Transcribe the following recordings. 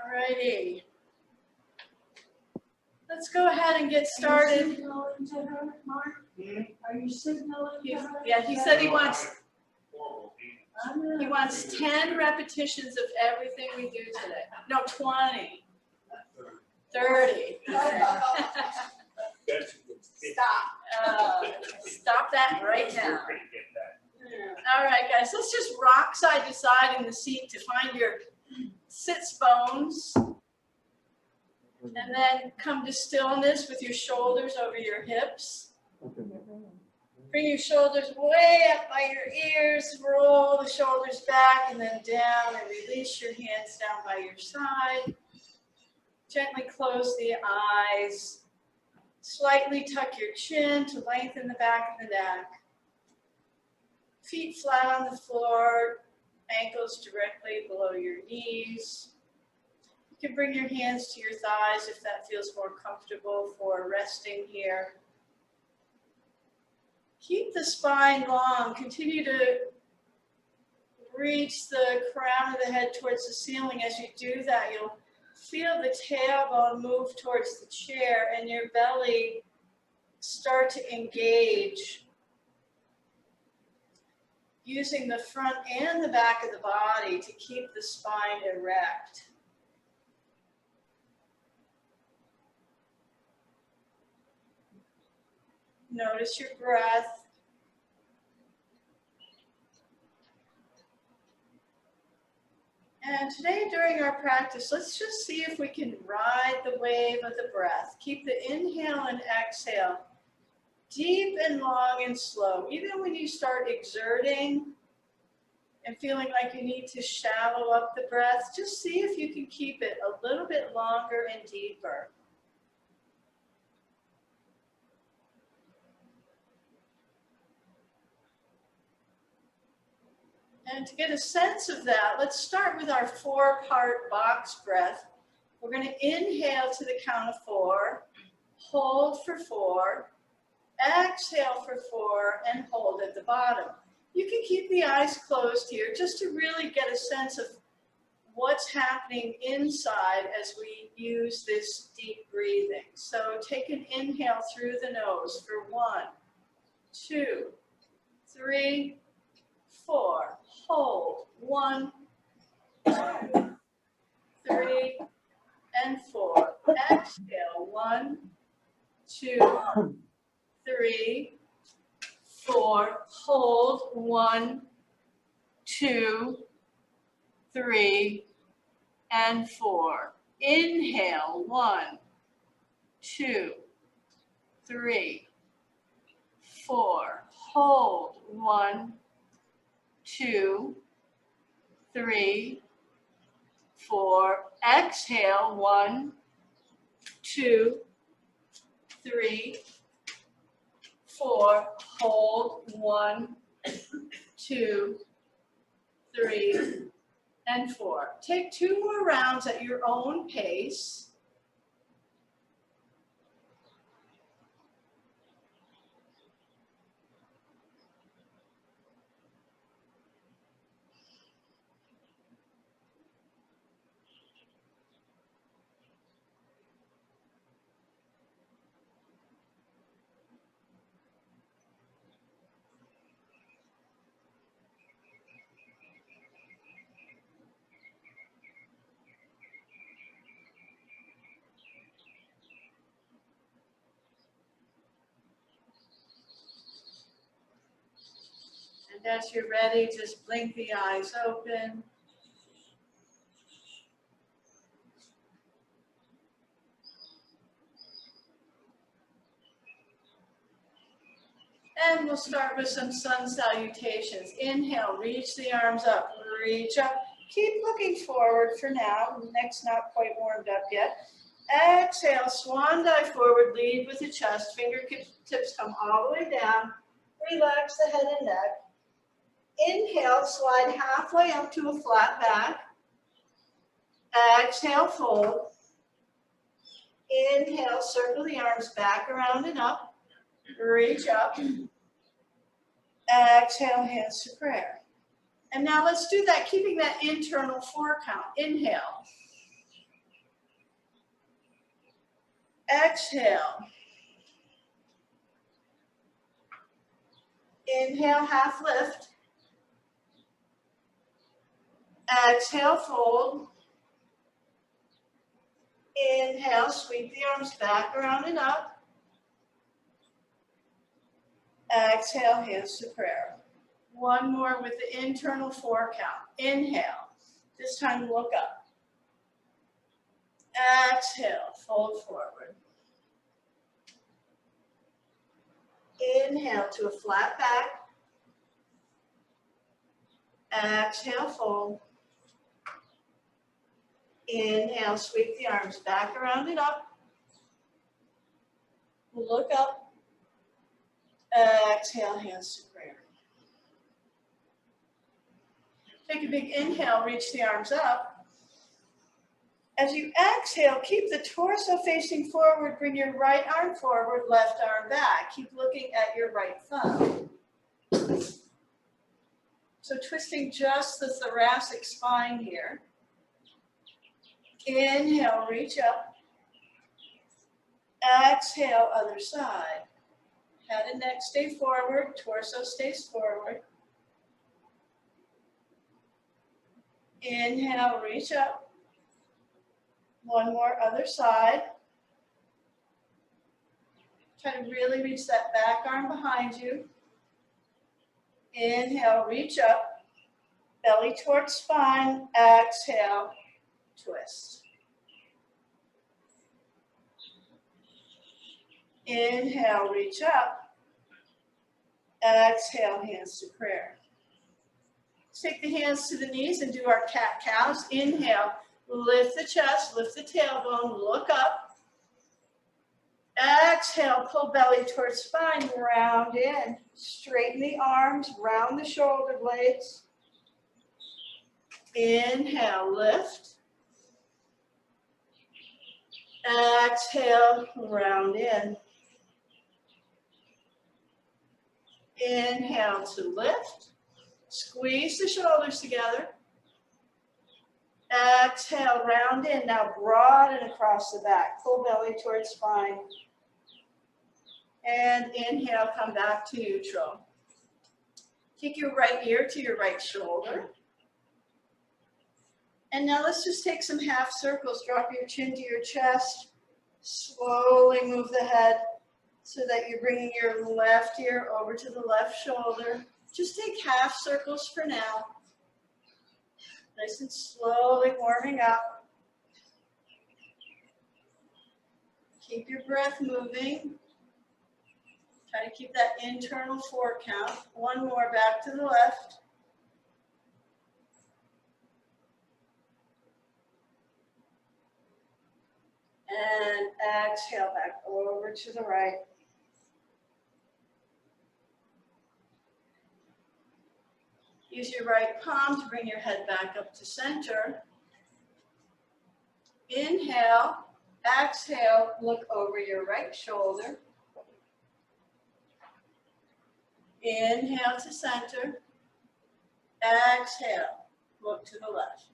Alrighty. Let's go ahead and get started. Are you signaling to her, Mark? Are you signaling to her? Yeah, he said he wants 10 repetitions of everything we do today. No, 20. 30. Stop that right now. All right, guys, let's just rock side to side in the seat to find your sits bones. And then come to stillness with your shoulders over your hips. Bring your shoulders way up by your ears. Roll the shoulders back and then down and release your hands down by your side. Gently close the eyes. Slightly tuck your chin to lengthen the back of the neck. Feet flat on the floor, ankles directly below your knees. You can bring your hands to your thighs if that feels more comfortable for resting here. Keep the spine long. Continue to reach the crown of the head towards the ceiling. As you do that, you'll feel the tailbone move towards the chair and your belly start to engage, using the front and the back of the body to keep the spine erect. Notice your breath. And today during our practice, let's just see if we can ride the wave of the breath. Keep the inhale and exhale deep and long and slow. Even when you start exerting and feeling like you need to shallow up the breath, just see if you can keep it a little bit longer and deeper. And to get a sense of that, let's start with our 4-part box breath. We're going to inhale to the count of 4, hold for 4, exhale for 4, and hold at the bottom. You can keep the eyes closed here just to really get a sense of what's happening inside as we use this deep breathing. So take an inhale through the nose for 1, 2, 3, 4. Hold. 1, 2, 3, and 4. Exhale. 1, 2, 3, 4. Hold. 1, 2, 3, and 4. Inhale. 1, 2, 3, 4. Hold. 1, 2, 3, 4. Exhale. 1, 2, 3, 4. Hold. 1, 2, 3, and 4. Take 2 more rounds at your own pace. And as you're ready, just blink the eyes open. And we'll start with some sun salutations. Inhale, reach the arms up, reach up. Keep looking forward for now. Neck's not quite warmed up yet. Exhale, swan dive forward, lead with the chest. Fingertips come all the way down. Relax the head and neck. Inhale, slide halfway up to a flat back. Exhale, fold. Inhale, circle the arms back around and up. Reach up. Exhale, hands to prayer. And now let's do that, keeping that internal 4 count. Inhale. Exhale. Inhale, half lift. Exhale, fold. Inhale, sweep the arms back, around and up. Exhale, hands to prayer. One more with the internal 4 count. Inhale. This time look up. Exhale, fold forward. Inhale to a flat back. Exhale, fold. Inhale, sweep the arms back, around and up. Look up. Exhale, hands to prayer. Take a big inhale, reach the arms up. As you exhale, keep the torso facing forward, bring your right arm forward, left arm back. Keep looking at your right thumb. So twisting just the thoracic spine here. Inhale, reach up. Exhale, other side. Head and neck stay forward, torso stays forward. Inhale, reach up. One more, other side. Try to really reach that back arm behind you. Inhale, reach up. Belly towards spine. Exhale, twist. Inhale, reach up. Exhale, hands to prayer. Let's take the hands to the knees and do our cat-cows. Inhale, lift the chest, lift the tailbone, look up. Exhale, pull belly towards spine, round in. Straighten the arms, round the shoulder blades. Inhale, lift. Exhale, round in. Inhale to lift. Squeeze the shoulders together. Exhale, round in. Now broaden across the back. Pull belly towards spine. And inhale, come back to neutral. Take your right ear to your right shoulder. And now let's just take some half circles. Drop your chin to your chest. Slowly move the head so that you're bringing your left ear over to the left shoulder. Just take half circles for now. Nice and slowly warming up. Keep your breath moving. Try to keep that internal 4 count. One more, back to the left. And exhale back over to the right. Use your right palm to bring your head back up to center. Inhale, exhale, look over your right shoulder. Inhale to center. Exhale, look to the left.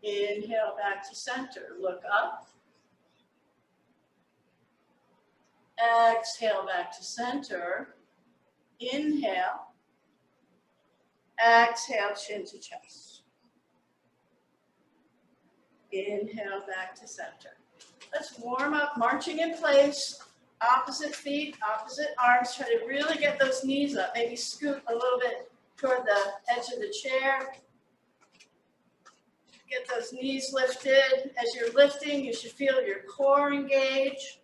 Inhale back to center, look up. Exhale back to center. Inhale. Exhale, chin to chest. Inhale back to center. Let's warm up, marching in place. Opposite feet, opposite arms. Try to really get those knees up. Maybe scoot a little bit toward the edge of the chair. Get those knees lifted. As you're lifting, you should feel your core engage.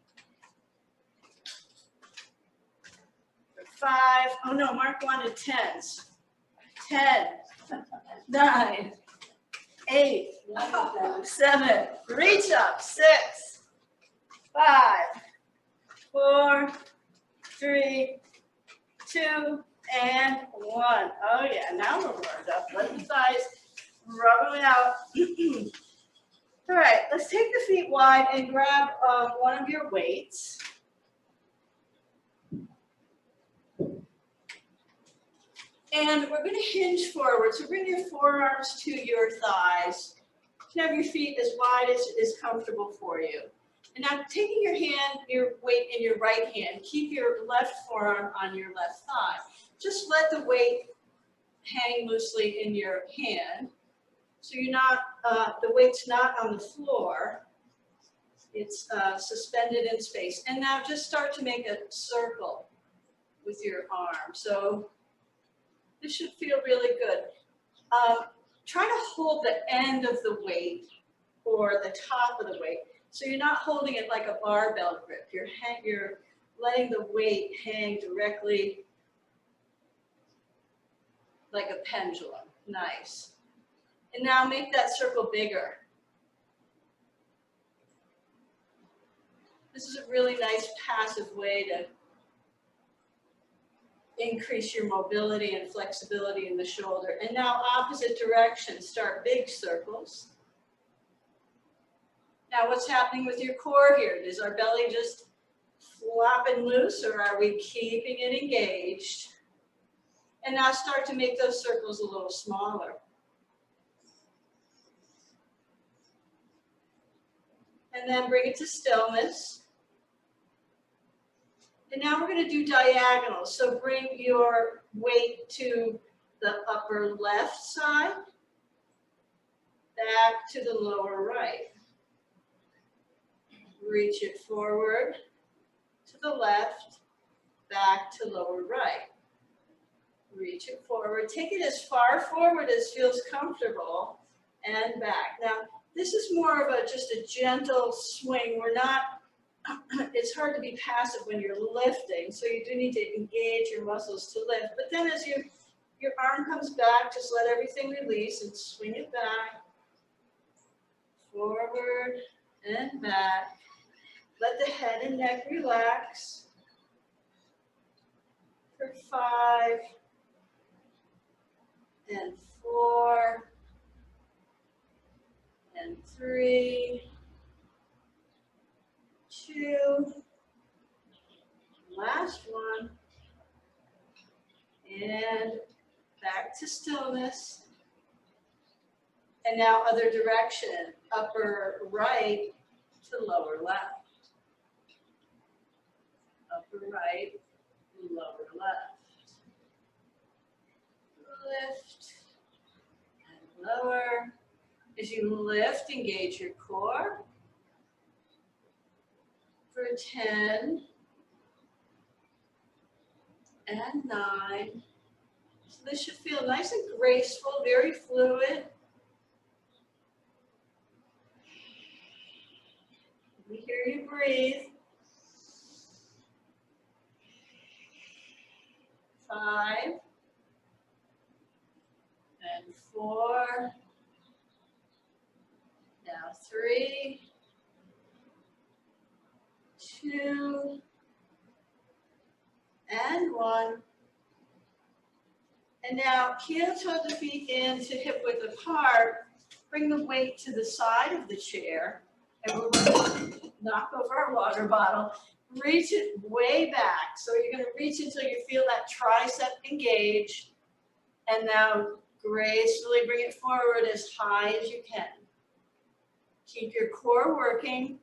5. Oh no, Mark wanted 10s. 10, 9, 8, 7. Reach up. 6, 5, 4, 3, 2, and 1. Oh yeah, now we're warmed up. Let the thighs rub them out. All right, let's take the feet wide and grab one of your weights. And we're going to hinge forward. So bring your forearms to your thighs. You can have your feet as wide as is comfortable for you. And now taking your hand, your weight in your right hand, keep your left forearm on your left thigh. Just let the weight hang loosely in your hand. So you're not, the weight's not on the floor. It's suspended in space. And now just start to make a circle with your arm. So this should feel really good. Try to hold the end of the weight or the top of the weight. So you're not holding it like a barbell grip. You're letting the weight hang directly like a pendulum. Nice. And now make that circle bigger. This is a really nice passive way to increase your mobility and flexibility in the shoulder. And now opposite direction, start big circles. Now what's happening with your core here? Is our belly just flopping loose, or are we keeping it engaged? And now start to make those circles a little smaller. And then bring it to stillness. And now we're going to do diagonals. So bring your weight to the upper left side, back to the lower right. Reach it forward to the left, back to lower right. Reach it forward. Take it as far forward as feels comfortable and back. Now, this is more of just a gentle swing. We're not, it's hard to be passive when you're lifting, so you do need to engage your muscles to lift. But then as your arm comes back, just let everything release and swing it back, forward and back. Let the head and neck relax for 5 and 4 and 3, 2, last one, and back to stillness. And now other direction, upper right to lower left. Upper right, lower left. Lift and lower. As you lift, engage your core for 10 and 9. So this should feel nice and graceful, very fluid. We hear you breathe. 5 and 4. Now 3, 2, and 1. And now heel toe the feet in to hip width apart. Bring the weight to the side of the chair. And we're going to knock over our water bottle. Reach it way back. So you're going to reach until you feel that tricep engage. And now gracefully bring it forward as high as you can. Keep your core working.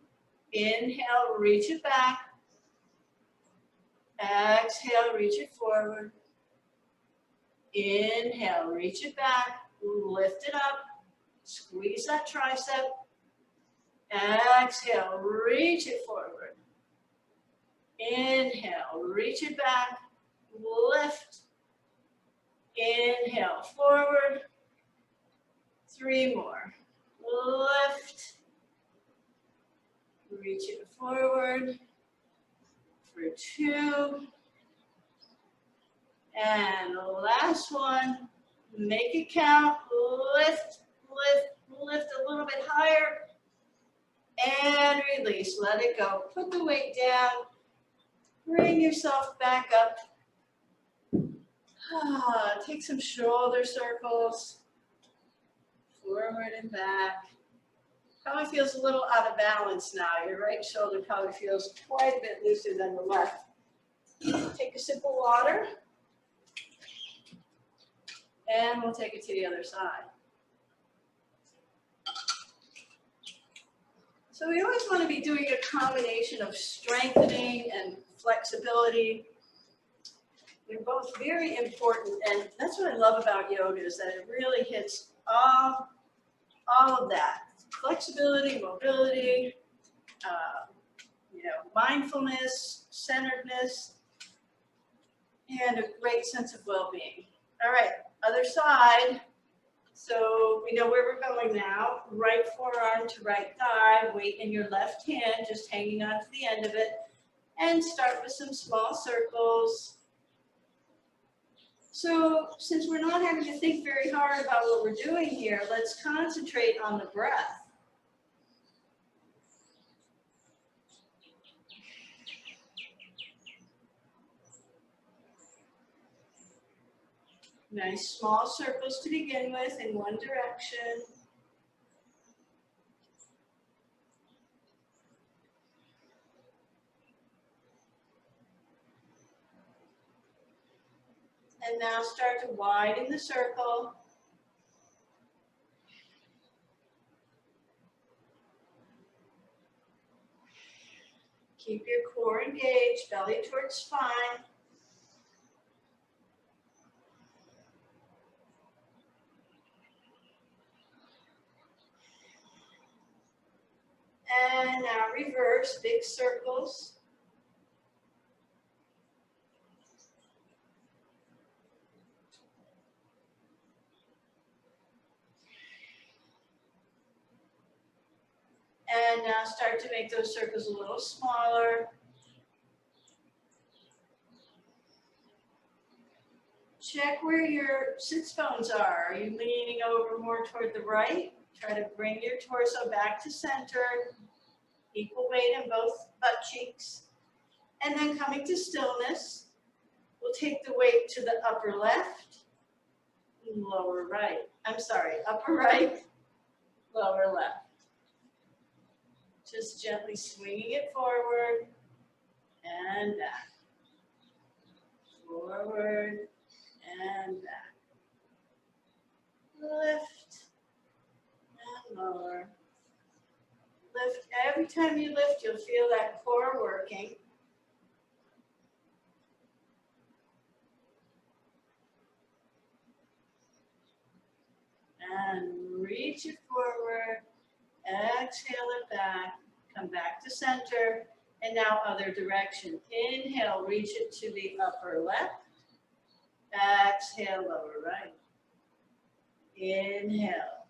Inhale, reach it back. Exhale, reach it forward. Inhale, reach it back. Lift it up. Squeeze that tricep. Exhale, reach it forward. Inhale, reach it back. Lift. Inhale, forward. 3 more. Lift. Reach it forward for 2. And last one. Make it count. Lift, lift, lift a little bit higher. And release. Let it go. Put the weight down. Bring yourself back up. Take some shoulder circles. Forward and back. Probably feels a little out of balance now. Your right shoulder probably feels quite a bit looser than the left. Take a sip of water. And we'll take it to the other side. So we always want to be doing a combination of strengthening and flexibility. They're both very important, and that's what I love about yoga, is that it really hits all of that. Flexibility, mobility, mindfulness, centeredness, and a great sense of well-being. All right, other side. So we know where we're going now. Right forearm to right thigh, weight in your left hand, just hanging on to the end of it. And start with some small circles. So since we're not having to think very hard about what we're doing here, let's concentrate on the breath. Nice small circles to begin with in one direction. And now start to widen the circle. Keep your core engaged, belly towards spine. And now reverse, big circles. And now start to make those circles a little smaller. Check where your sits bones are. Are you leaning over more toward the right? Try to bring your torso back to center. Equal weight in both butt cheeks. And then coming to stillness, we'll take the weight to the upper left, lower right. I'm sorry, upper right, lower left. Just gently swinging it forward and back. Forward and back. Lift and lower. Lift. Every time you lift, you'll feel that core working. And reach it forward. Exhale it back. Come back to center. And now other direction. Inhale, reach it to the upper left. Exhale, lower right. Inhale.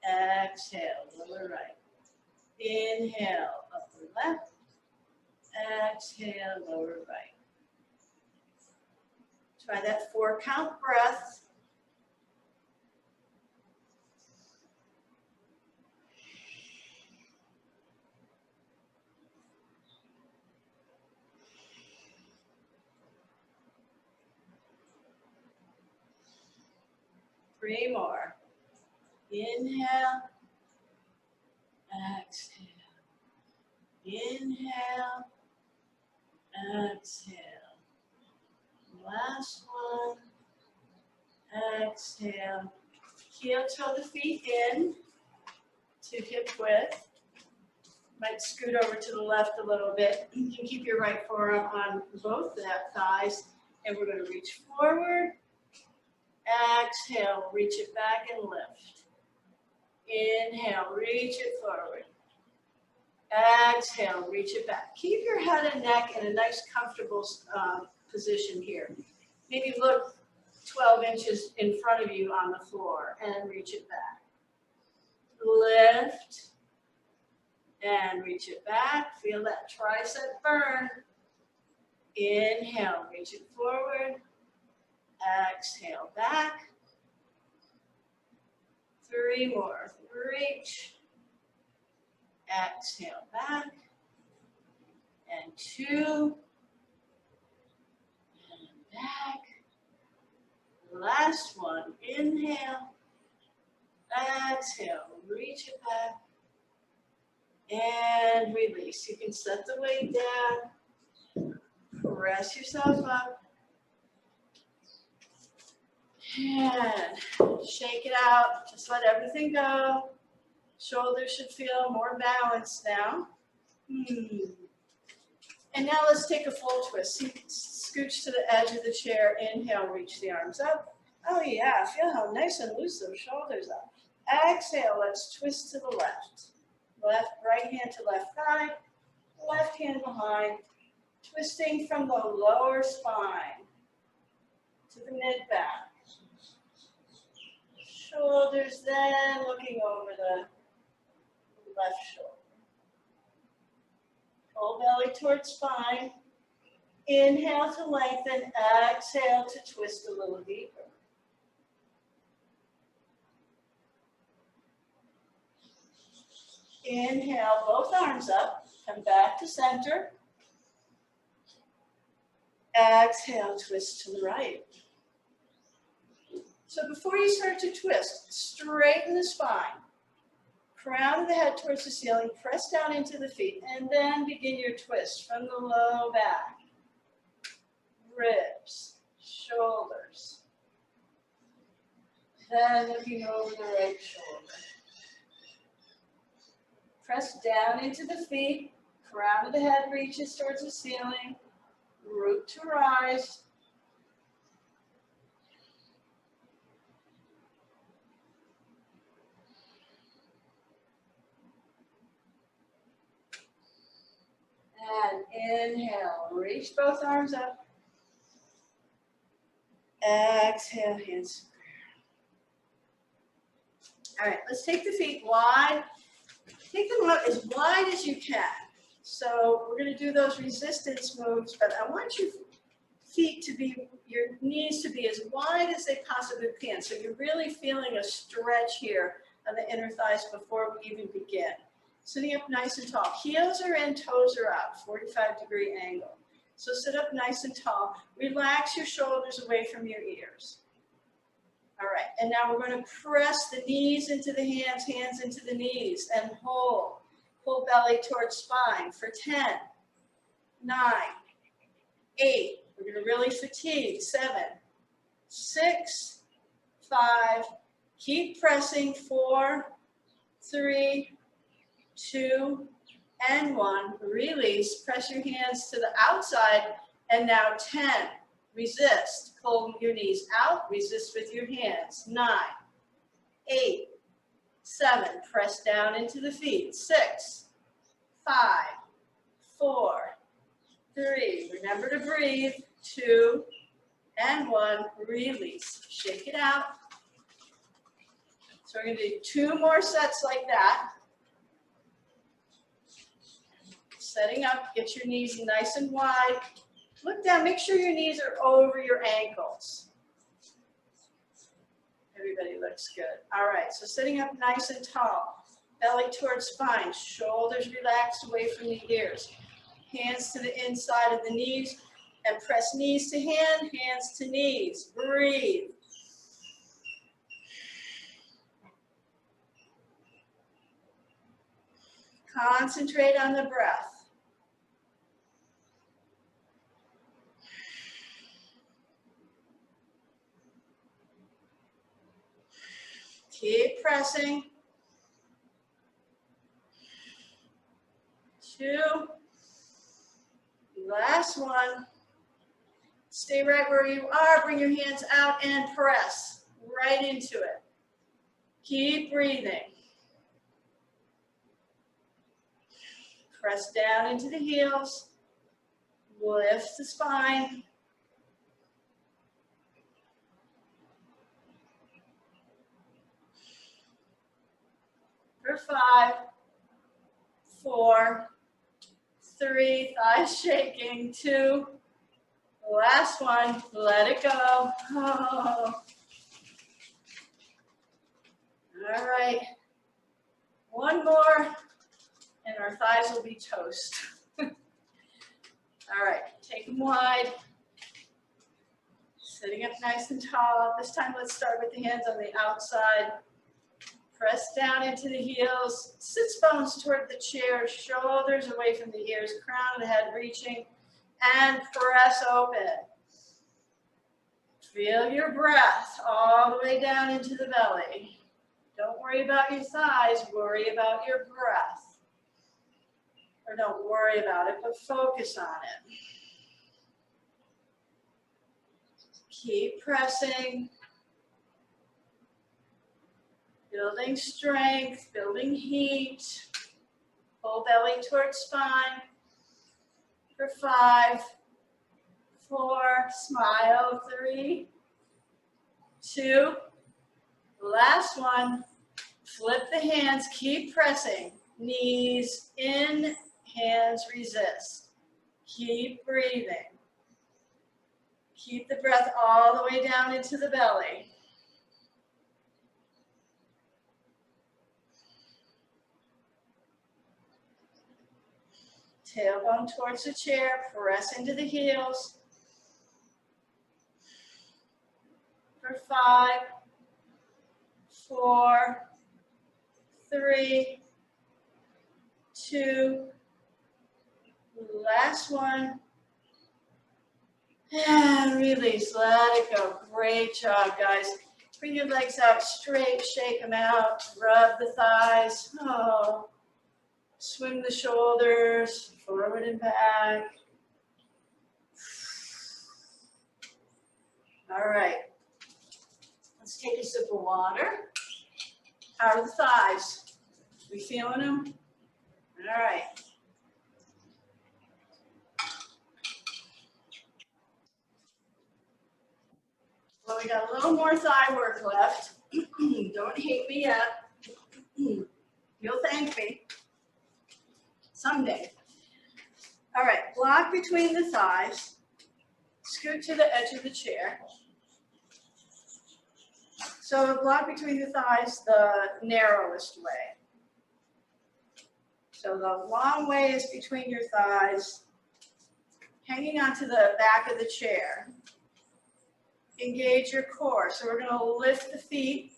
Exhale, lower right. Inhale, upper left. Exhale, lower right. Try that 4-count breath. Three more. Inhale. Exhale. Inhale. Exhale. Last one. Exhale. Heel toe the feet in to hip width. Might scoot over to the left a little bit. You can keep your right forearm on both thighs. And we're going to reach forward. Exhale, reach it back and lift. Inhale, reach it forward. Exhale, reach it back. Keep your head and neck in a nice, comfortable position here. Maybe look 12 inches in front of you on the floor and reach it back. Lift and reach it back. Feel that tricep burn. Inhale, reach it forward. Exhale back. 3 more. Reach. Exhale back. And 2. And back. Last one. Inhale. Exhale. Reach it back. And release. You can set the weight down. Press yourself up. And shake it out. Just let everything go. Shoulders should feel more balanced now. And now let's take a full twist. Scooch to the edge of the chair. Inhale, reach the arms up. Oh yeah, feel how nice and loose those shoulders are. Exhale, let's twist to the left. Right hand to left thigh, left hand behind, twisting from the lower spine to the mid-back. Shoulders then looking over the left shoulder. Pull belly towards spine. Inhale to lengthen, exhale to twist a little deeper. Inhale, both arms up, come back to center. Exhale, twist to the right. So before you start to twist, straighten the spine. Crown of the head towards the ceiling, press down into the feet, and then begin your twist from the low back. Ribs, shoulders. Then looking over the right shoulder. Press down into the feet, crown of the head reaches towards the ceiling, root to rise. And inhale, reach both arms up. Exhale, hands. All right, let's take the feet wide. Take them out as wide as you can. So we're going to do those resistance moves, but I want your feet to be, your knees to be as wide as they possibly can. So you're really feeling a stretch here on the inner thighs before we even begin. Sitting up nice and tall. Heels are in, toes are out, 45-degree angle. So sit up nice and tall. Relax your shoulders away from your ears. All right, and now we're going to press the knees into the hands, hands into the knees, and hold. Pull belly towards spine for 10, 9, 8. We're going to really fatigue. 7, 6, 5. Keep pressing. 4, 3, 2, and 1. Release. Press your hands to the outside. And now 10. Resist. Pull your knees out. Resist with your hands. 9, 8, 7. Press down into the feet. 6, 5, 4, 3. Remember to breathe. 2, and 1. Release. Shake it out. So we're going to do 2 more sets like that. Setting up, get your knees nice and wide. Look down, make sure your knees are over your ankles. Everybody looks good. All right, so sitting up nice and tall. Belly towards spine, shoulders relaxed away from the ears. Hands to the inside of the knees and press knees to hand, hands to knees. Breathe. Concentrate on the breath. Keep pressing. 2. Last one. Stay right where you are. Bring your hands out and press right into it. Keep breathing. Press down into the heels. Lift the spine. For 5, 4, 3, thighs shaking. 2, last one, let it go. Oh. All right, 1 more, and our thighs will be toast. All right, take them wide. Sitting up nice and tall. This time let's start with the hands on the outside. Press down into the heels, sits bones toward the chair, shoulders away from the ears, crown of the head reaching, and press open. Feel your breath all the way down into the belly. Don't worry about your thighs, worry about your breath. Or don't worry about it, but focus on it. Keep pressing. Building strength, building heat. Pull belly towards spine. For 5, 4, smile, 3, 2, last one. Flip the hands, keep pressing. Knees in, hands resist. Keep breathing. Keep the breath all the way down into the belly. Tailbone towards the chair, press into the heels. For 5, 4, 3, 2, last one. And release, let it go. Great job, guys. Bring your legs out straight, shake them out, rub the thighs. Oh. Swing the shoulders, forward and back. All right. Let's take a sip of water. How are the thighs? We feeling them? All right. Well, we got a little more thigh work left. Don't hate me yet. You'll thank me someday. All right, block between the thighs. Scoot to the edge of the chair. So block between the thighs the narrowest way. So the long way is between your thighs, hanging onto the back of the chair. Engage your core. So we're going to lift the feet.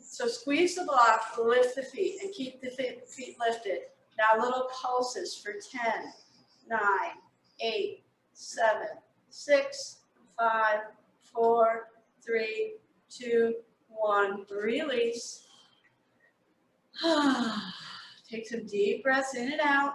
So squeeze the block, lift the feet, and keep the feet lifted. Now little pulses for 10, 9, 8, 7, 6, 5, 4, 3, 2, 1. Release. Take some deep breaths in and out.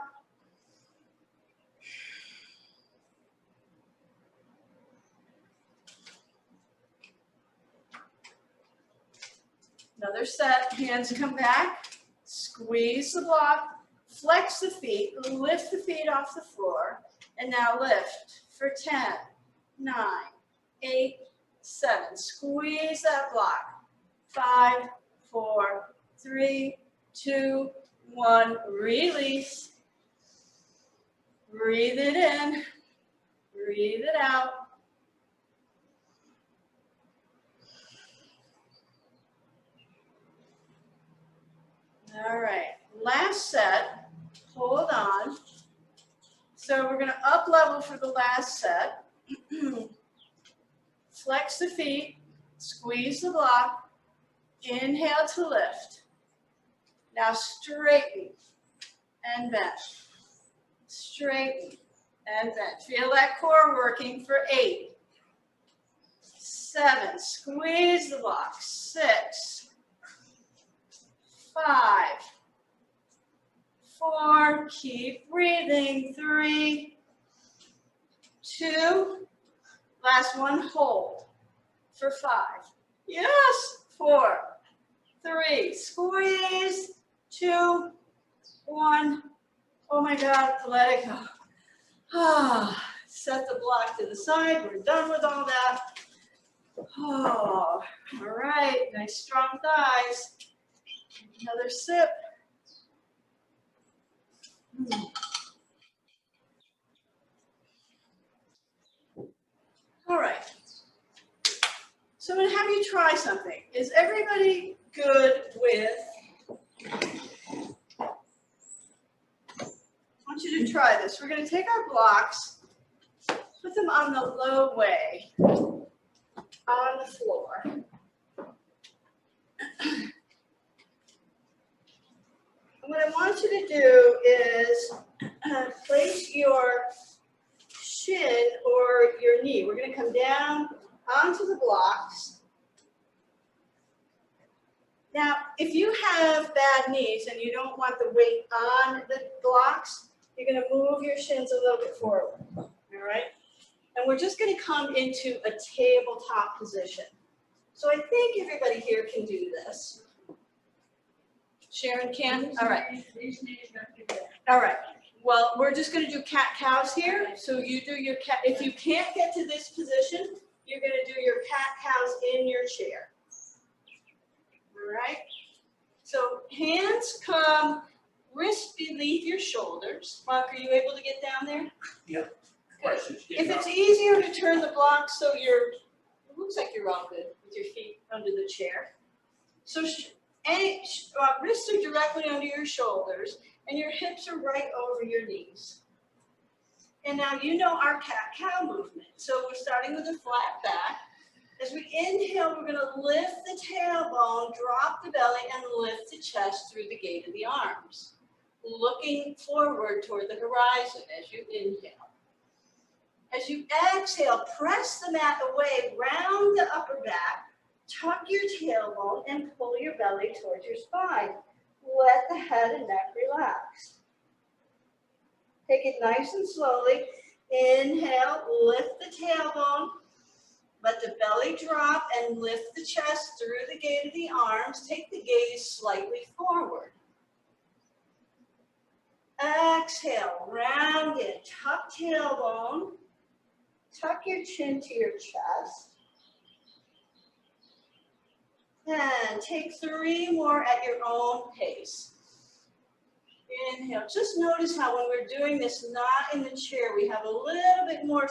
Another set, hands come back, squeeze the block, flex the feet, lift the feet off the floor, and now lift for 10, 9, 8, 7. Squeeze that block. 5, 4, 3, 2, 1. Release. Breathe it in. Breathe it out. All right, last set, hold on. So we're gonna up level for the last set. Flex the feet, squeeze the block, inhale to lift. Now straighten and bend. Straighten and bend. Feel that core working for 8, 7, squeeze the block, 6, 5, 4, keep breathing, 3, 2, last one, hold for 5, yes, 4, 3, squeeze, 2, 1, oh my God, let it go. Set the block to the side, we're done with all that. Oh, all right, nice strong thighs. Another sip. All right. So I'm going to have you try something. Is everybody good with? I want you to try this. We're going to take our blocks, put them on the low way on the floor. What I want you to do is place your shin or your knee. We're going to come down onto the blocks. Now, if you have bad knees and you don't want the weight on the blocks, you're gonna move your shins a little bit forward, all right? And we're just gonna come into a tabletop position. So I think everybody here can do this. Sharon can? All right. These knees have to get. All right. Well, we're just gonna do cat-cows here. So you do your cat, if you can't get to this position, you're gonna do your cat-cows in your chair. All right? So hands come, wrists beneath your shoulders. Mark, are you able to get down there? Yep. Good. If it's easier to turn the block so it looks like you're all good with your feet under the chair. So wrists are directly under your shoulders and your hips are right over your knees. And now you know our cat-cow movement. So we're starting with a flat back. As we inhale, we're gonna lift the tailbone, drop the belly, and lift the chest through the gate of the arms, looking forward toward the horizon as you inhale. As you exhale, press the mat away, round the upper back, tuck your tailbone, and pull your belly towards your spine. Let the head and neck relax. Take it nice and slowly. Inhale, lift the tailbone. Let the belly drop and lift the chest through the gate of the arms. Take the gaze slightly forward. Exhale, round it, tuck tailbone. Tuck your chin to your chest. And take 3 more at your own pace. Inhale. Just notice how when we're doing this not in the chair, we have a little bit more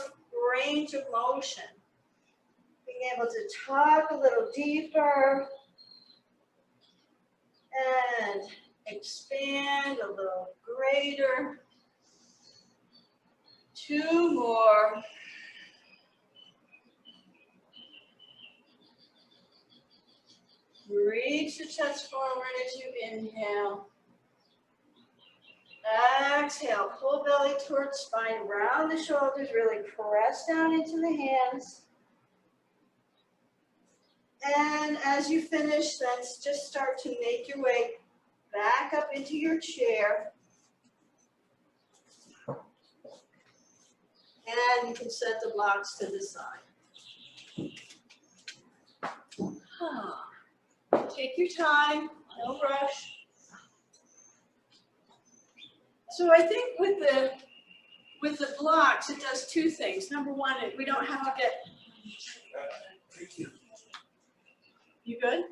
range of motion. Being able to tuck a little deeper and expand a little greater. 2 more. Reach the chest forward as you inhale. Exhale, pull belly towards spine, round the shoulders, really press down into the hands. And as you finish, then just start to make your way back up into your chair. And you can set the blocks to the side. Take your time, no rush. So I think with the blocks, it does 2 things. Number 1, we don't have to get. Thank you. You good?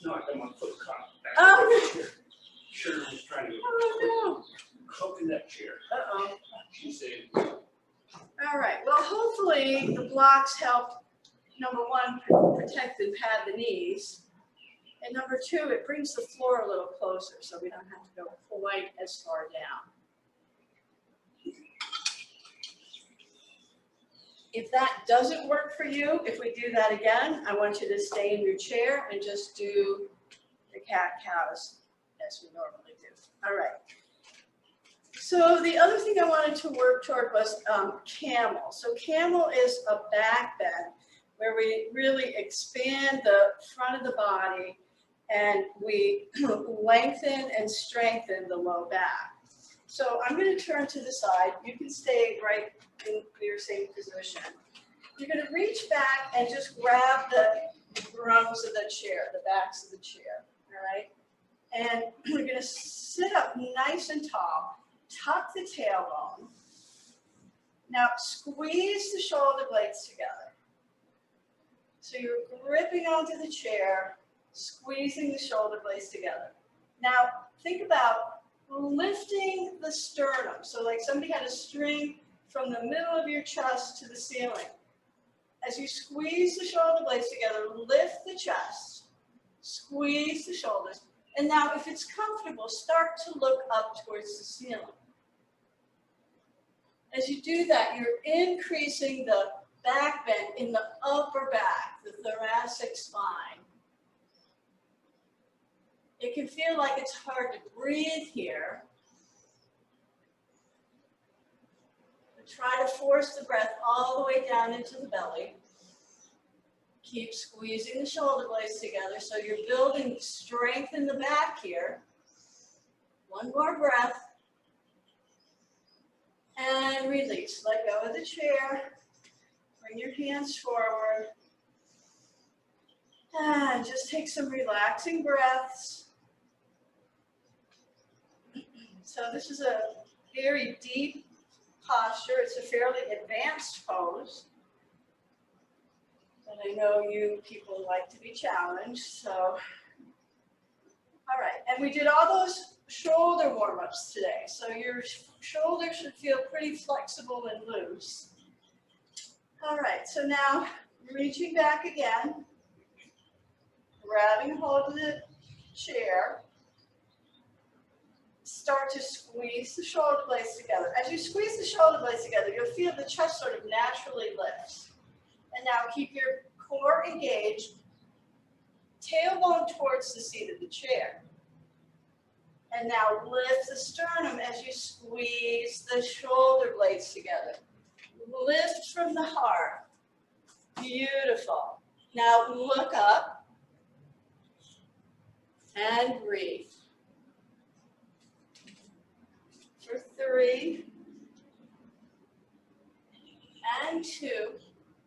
No, I got my foot caught back. Oh. Sure was trying to Oh cook in that chair. no. Uh-oh. She said, All right. Well, hopefully the blocks help. Number 1, protect and pad the knees. And number 2, it brings the floor a little closer so we don't have to go quite as far down. If that doesn't work for you, if we do that again, I want you to stay in your chair and just do the cat-cows as we normally do. All right. So the other thing I wanted to work toward was camel. So camel is a back bend where we really expand the front of the body and we lengthen and strengthen the low back. So I'm going to turn to the side. You can stay right in your same position. You're going to reach back and just grab the rungs of the chair, the backs of the chair, all right? And we're going to sit up nice and tall, tuck the tailbone. Now squeeze the shoulder blades together. So you're gripping onto the chair, squeezing the shoulder blades together. Now think about lifting the sternum. So like somebody had a string from the middle of your chest to the ceiling. As you squeeze the shoulder blades together, lift the chest, squeeze the shoulders. And now if it's comfortable, start to look up towards the ceiling. As you do that, you're increasing the back bend in the upper back, the thoracic spine. It can feel like it's hard to breathe here. But try to force the breath all the way down into the belly. Keep squeezing the shoulder blades together so you're building strength in the back here. One more breath. And release. Let go of the chair. Bring your hands forward. And just take some relaxing breaths. So this is a very deep posture. It's a fairly advanced pose. But I know you people like to be challenged, so. All right, and we did all those shoulder warm-ups today. So your shoulders should feel pretty flexible and loose. All right, so now reaching back again, grabbing hold of the chair. Start to squeeze the shoulder blades together. As you squeeze the shoulder blades together, you'll feel the chest sort of naturally lifts. And now keep your core engaged, tailbone towards the seat of the chair. And now lift the sternum as you squeeze the shoulder blades together. Lift from the heart. Beautiful. Now look up and breathe. For 3 and 2.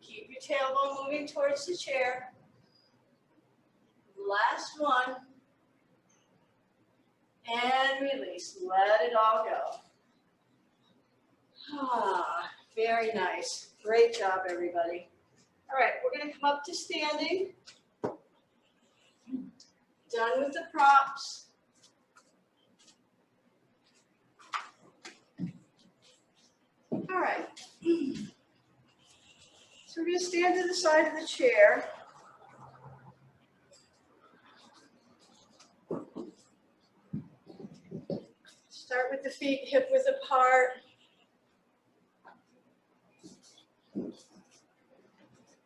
Keep your tailbone moving towards the chair. Last one. And release. Let it all go. Ah, very nice. Great job, everybody. All right, we're going to come up to standing. Done with the props. All right. So we're going to stand to the side of the chair. Start with the feet hip width apart.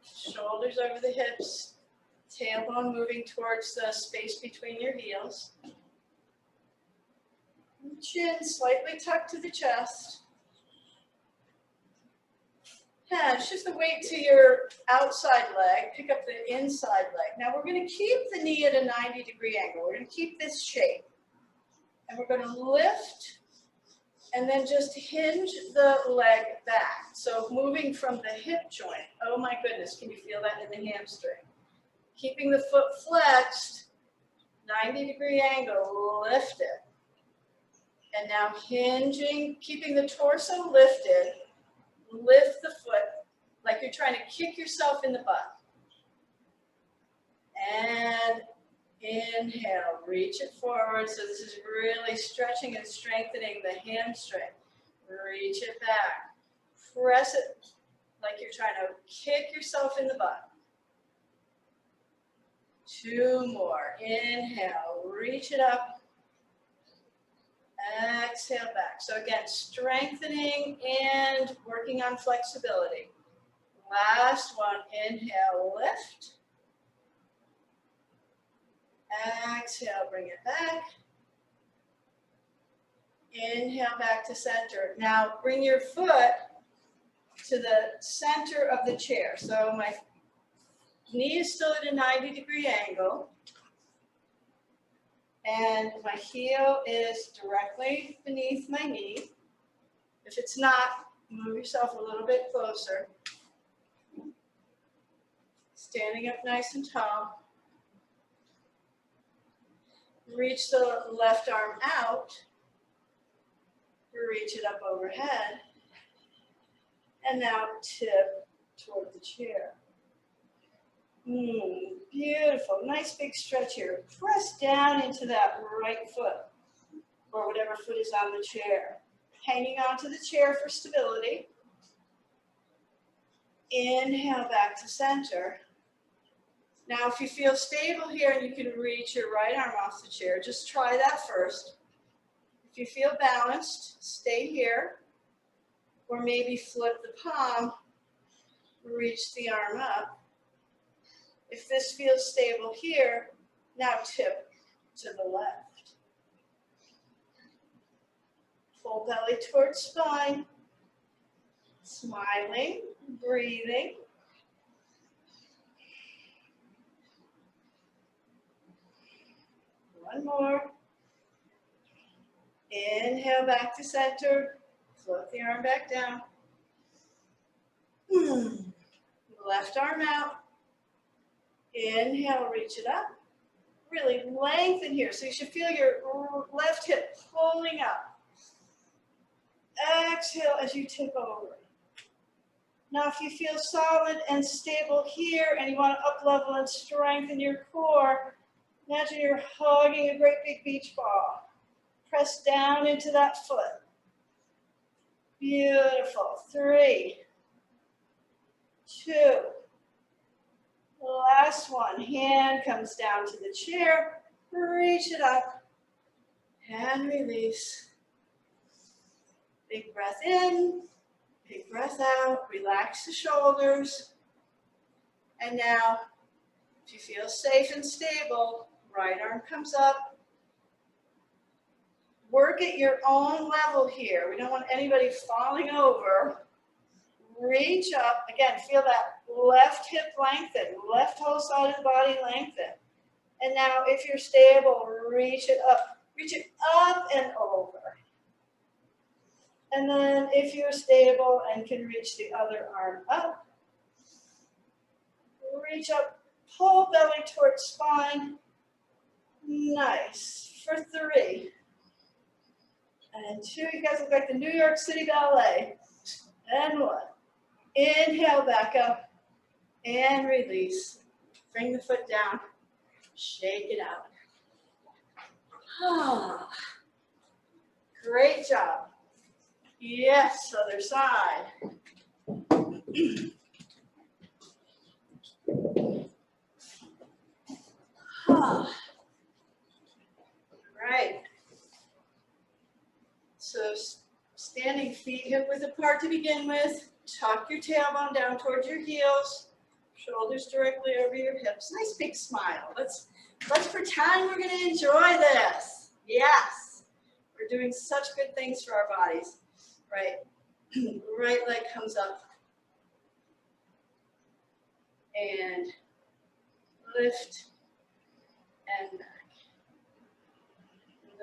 Shoulders over the hips. Tailbone moving towards the space between your heels. Chin slightly tucked to the chest. And shift the weight to your outside leg. Pick up the inside leg. Now we're going to keep the knee at a 90-degree angle. We're going to keep this shape. And we're going to lift and then just hinge the leg back. So moving from the hip joint. Oh my goodness, can you feel that in the hamstring? Keeping the foot flexed, 90-degree angle, lift it. And now hinging, keeping the torso lifted. Lift the foot like you're trying to kick yourself in the butt. And inhale, reach it forward. So this is really stretching and strengthening the hamstring. Reach it back. Press it like you're trying to kick yourself in the butt. 2 more. Inhale, reach it up. Exhale back. So again, strengthening and working on flexibility. Last one. Inhale, lift. Exhale, bring it back. Inhale, back to center. Now bring your foot to the center of the chair. So my knee is still at a 90-degree angle. And my heel is directly beneath my knee. If it's not, move yourself a little bit closer. Standing up nice and tall. Reach the left arm out. Reach it up overhead. And now tip toward the chair. Beautiful. Nice big stretch here. Press down into that right foot or whatever foot is on the chair. Hanging onto the chair for stability. Inhale back to center. Now if you feel stable here and you can reach your right arm off the chair, just try that first. If you feel balanced, stay here. Or maybe flip the palm, reach the arm up. If this feels stable here, now tip to the left. Full belly towards spine. Smiling, breathing. One more. Inhale back to center. Float the arm back down. Left arm out. Inhale, reach it up. Really lengthen here. So you should feel your left hip pulling up. Exhale as you tip over. Now if you feel solid and stable here and you want to up level and strengthen your core, imagine you're hugging a great big beach ball. Press down into that foot. Beautiful. 3, 2. Last one. Hand comes down to the chair. Reach it up and release. Big breath in. Big breath out. Relax the shoulders. And now, if you feel safe and stable, right arm comes up. Work at your own level here. We don't want anybody falling over. Reach up. Again, feel that left hip lengthen, left whole side of the body lengthen. And now if you're stable, reach it up. Reach it up and over. And then if you're stable and can reach the other arm up, reach up, pull belly towards spine. Nice. For 3. And 2, you guys look like the New York City Ballet. And 1. Inhale back up and release. Bring the foot down. Shake it out. Ah, great job. Yes, other side. Right. So standing feet hip width apart to begin with. Tuck your tailbone down towards your heels. Shoulders directly over your hips. Nice big smile. Let's pretend we're going to enjoy this. Yes. We're doing such good things for our bodies. Right. Right leg comes up. And lift and back.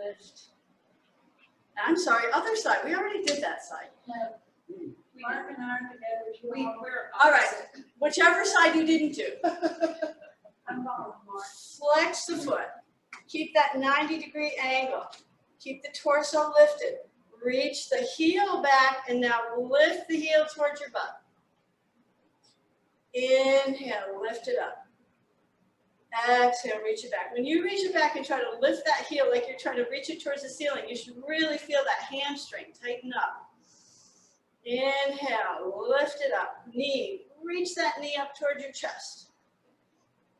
Lift. I'm sorry, other side. We already did that side. Arm in arm together. All right. Whichever side you didn't do. I'm following Mark. Flex the foot. Keep that 90-degree angle. Keep the torso lifted. Reach the heel back and now lift the heel towards your butt. Inhale, lift it up. Exhale, reach it back. When you reach it back and try to lift that heel like you're trying to reach it towards the ceiling, you should really feel that hamstring tighten up. Inhale, lift it up. Knee, reach that knee up towards your chest.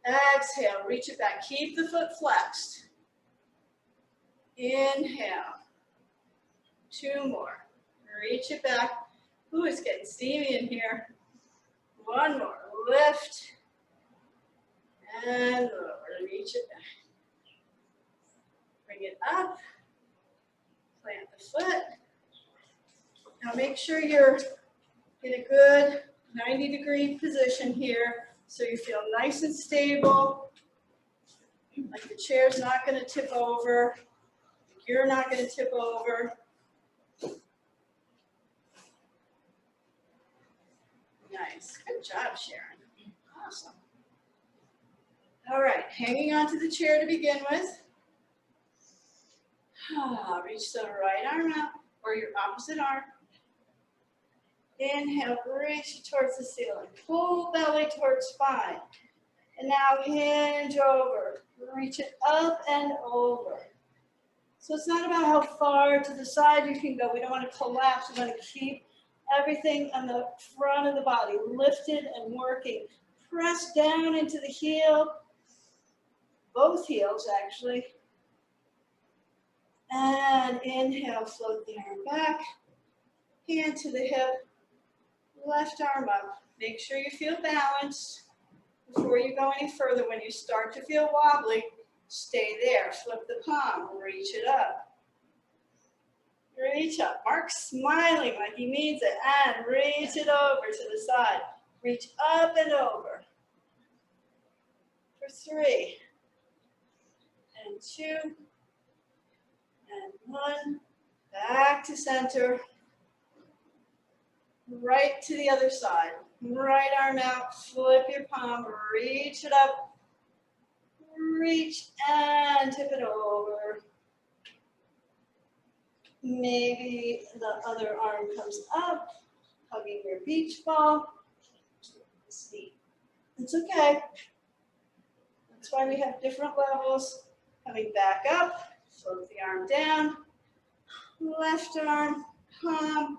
Exhale, reach it back. Keep the foot flexed. Inhale. 2 more. Reach it back. Ooh, it's getting steamy in here. 1 more. Lift. And lower. Reach it back. Bring it up. Plant the foot. Now make sure you're in a good 90-degree position here so you feel nice and stable, like the chair's not going to tip over, you're not going to tip over. Nice. Good job, Sharon. Awesome. All right, hanging onto the chair to begin with. Reach the right arm out or your opposite arm. Inhale, reach towards the ceiling. Pull belly towards spine. And now hinge over. Reach it up and over. So it's not about how far to the side you can go. We don't want to collapse. We want to keep everything on the front of the body lifted and working. Press down into the heel. Both heels, actually. And inhale, float the arm back. Hand to the hip. Left arm up. Make sure you feel balanced before you go any further. When you start to feel wobbly, stay there. Flip the palm. Reach it up. Reach up. Mark's smiling like he means it. And reach it over to the side. Reach up and over. For 3. and 2, and 1, back to center, right to the other side. Right arm out, flip your palm, reach it up, reach and tip it over. Maybe the other arm comes up, hugging your beach ball. It's okay. That's why we have different levels. Coming back up, float the arm down, left arm, palm,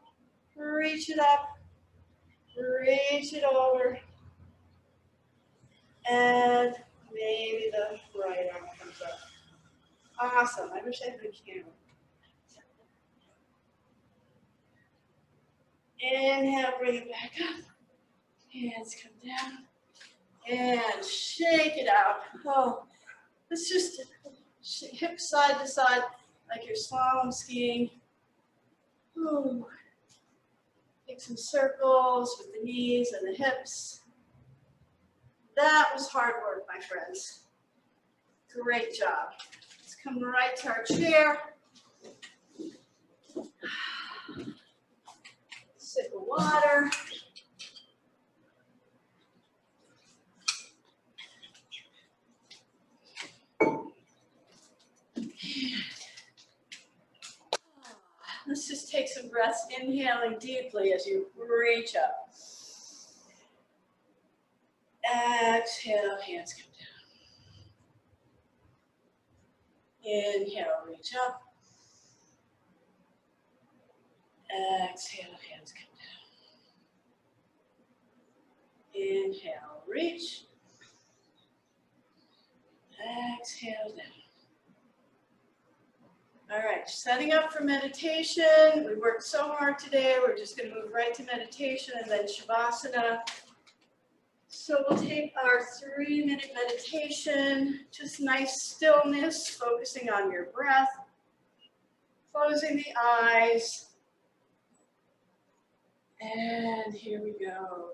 reach it up, reach it over, and maybe the right arm comes up. Awesome. I wish I had a camera. Inhale, bring it back up. Hands come down. And shake it out. Oh, let's just hip side to side like you're slalom skiing. Ooh. Make some circles with the knees and the hips. That was hard work, my friends. Great job. Let's come right to our chair. Sip of water. Let's just take some breaths, inhaling deeply as you reach up. Exhale, hands come down. Inhale, reach up. Exhale, hands come down. Inhale, reach. Exhale, down. All right, setting up for meditation. We worked so hard today. We're just going to move right to meditation and then Shavasana. So we'll take our 3-minute meditation, just nice stillness, focusing on your breath, closing the eyes. And here we go.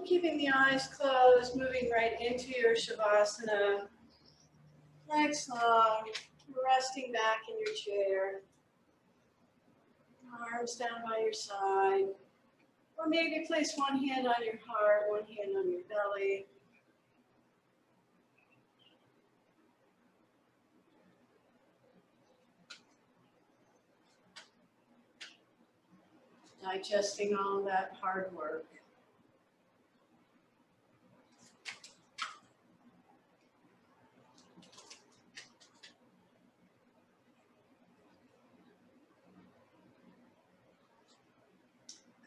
keeping the eyes closed, moving right into your Shavasana. Legs long, resting back in your chair. Arms down by your side. Or maybe place one hand on your heart, one hand on your belly. Digesting all that hard work.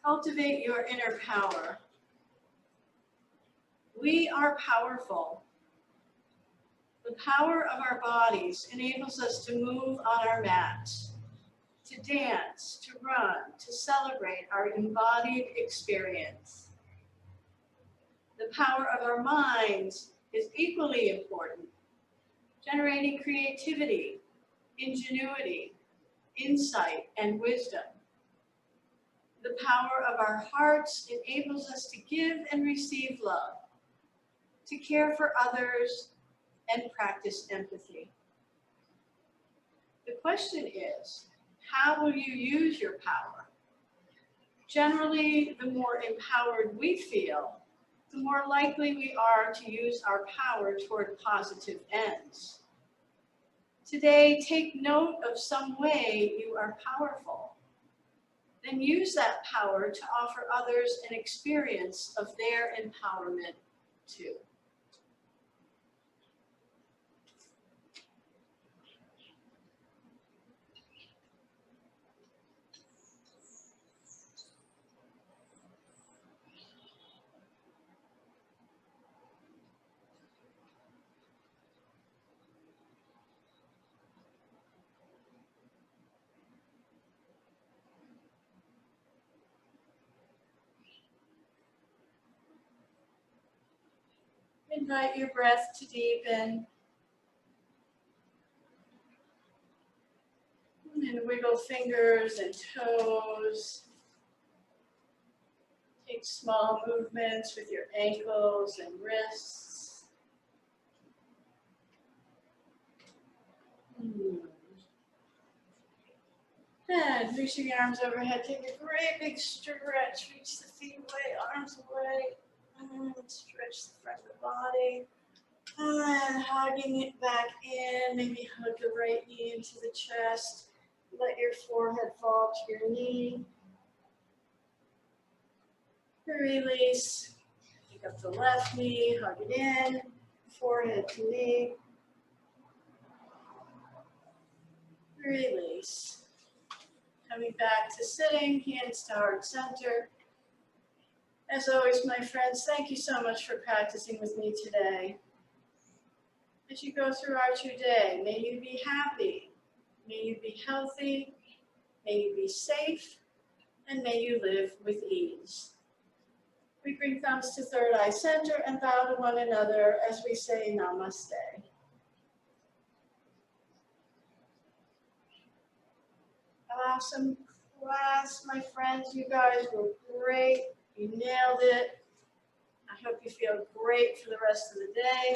Cultivate your inner power. We are powerful. The power of our bodies enables us to move on our mats, to dance, to run, to celebrate our embodied experience. The power of our minds is equally important, generating creativity, ingenuity, insight, and wisdom. The power of our hearts enables us to give and receive love, to care for others, and practice empathy. The question is, how will you use your power? Generally, the more empowered we feel, the more likely we are to use our power toward positive ends. Today, take note of some way you are powerful. Then use that power to offer others an experience of their empowerment too. Invite your breath to deepen. And wiggle fingers and toes. Take small movements with your ankles and wrists. And reaching the arms overhead, take a great big stretch. Reach the feet away, arms away. And stretch the front of the body. And hugging it back in. Maybe hug the right knee into the chest. Let your forehead fall to your knee. Release. Pick up the left knee, hug it in. Forehead to knee. Release. Coming back to sitting, hands to heart center. As always, my friends, thank you so much for practicing with me today. As you go throughout your day, may you be happy, may you be healthy, may you be safe, and may you live with ease. We bring thumbs to third eye center and bow to one another as we say namaste. Awesome class, my friends. You guys were great. You nailed it. I hope you feel great for the rest of the day.